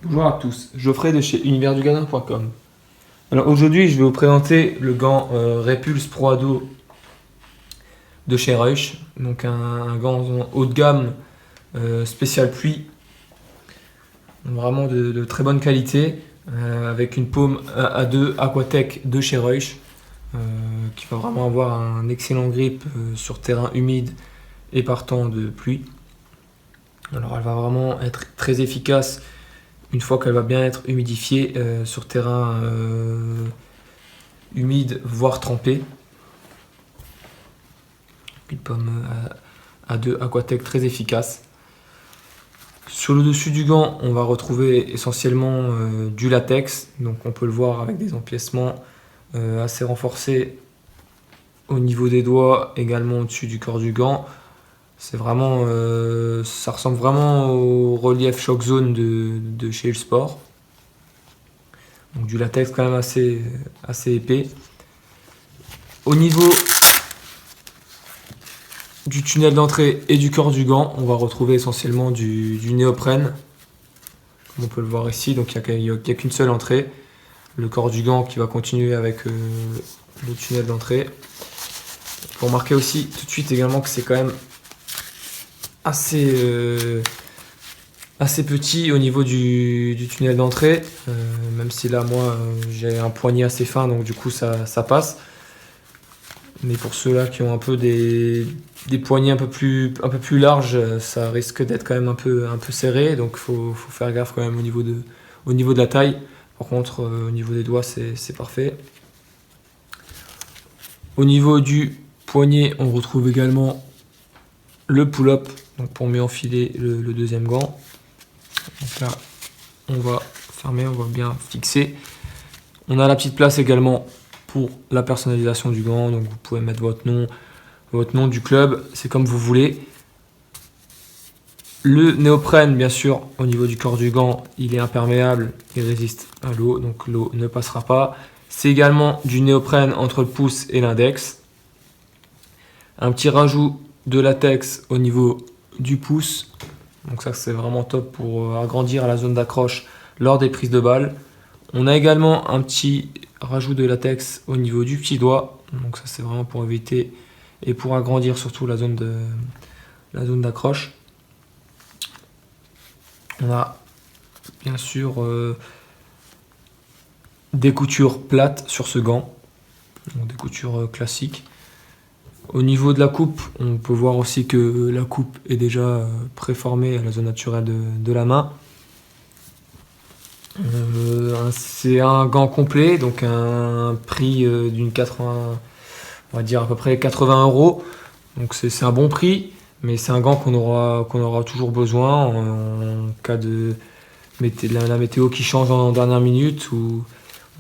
Bonjour à tous, Geoffrey de chez universdugardien.com. Alors aujourd'hui, je vais vous présenter le gant Repulse Pro Ado de chez Reusch. Donc un gant haut de gamme spécial pluie, vraiment de très bonne qualité, avec une paume A2 Aquatech de chez Reusch, qui va vraiment avoir un excellent grip sur terrain humide et par temps de pluie. Alors elle va vraiment être très efficace une fois qu'elle va bien être humidifiée sur terrain humide, voire trempé. Une pomme A2 Aquatech très efficace. Sur le dessus du gant, on va retrouver essentiellement du latex. Donc on peut le voir avec des empiècements assez renforcés au niveau des doigts, également au-dessus du corps du gant. C'est vraiment, ça ressemble vraiment au relief Shock Zone de chez Sport. Donc du latex quand même assez épais. Au niveau du tunnel d'entrée et du corps du gant, on va retrouver essentiellement du néoprène, comme on peut le voir ici. Donc il n'y a qu'une seule entrée. Le corps du gant qui va continuer avec le tunnel d'entrée. Il faut remarquer aussi tout de suite également que c'est quand même assez petit au niveau du tunnel d'entrée, même si là moi j'ai un poignet assez fin, donc du coup ça passe. Mais pour ceux-là qui ont un peu des poignets un peu plus larges, ça risque d'être quand même un peu serré, donc faut faire gaffe quand même au niveau de la taille. Par contre au niveau des doigts c'est parfait. Au niveau du poignet, on retrouve également le pull-up, donc pour mieux enfiler le deuxième gant. Donc là, on va fermer, on va bien fixer. On a la petite place également pour la personnalisation du gant. Donc vous pouvez mettre votre nom du club, c'est comme vous voulez. Le néoprène, bien sûr, au niveau du corps du gant, il est imperméable, il résiste à l'eau, donc l'eau ne passera pas. C'est également du néoprène entre le pouce et l'index. Un petit rajout de latex au niveau du pouce. Donc ça c'est vraiment top pour agrandir la zone d'accroche lors des prises de balles. On a également un petit rajout de latex au niveau du petit doigt. Donc ça c'est vraiment pour éviter et pour agrandir surtout la zone d'accroche. On a bien sûr des coutures plates sur ce gant, donc des coutures classiques. Au niveau de la coupe, on peut voir aussi que la coupe est déjà préformée à la zone naturelle de la main. C'est un gant complet, donc un prix d'une 80, on va dire à peu près 80 €. Donc c'est un bon prix, mais c'est un gant qu'on aura toujours besoin en cas de la météo qui change en dernière minute, où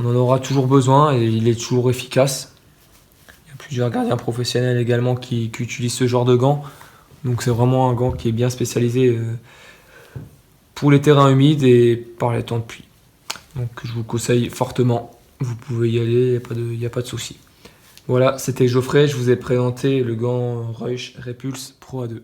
on en aura toujours besoin et il est toujours efficace. Il y a plusieurs gardiens professionnels également qui utilisent ce genre de gant. Donc c'est vraiment un gant qui est bien spécialisé pour les terrains humides et par les temps de pluie. Donc je vous conseille fortement, vous pouvez y aller, il n'y a pas de souci. Voilà, c'était Geoffrey, je vous ai présenté le gant Reusch Repulse Pro A2.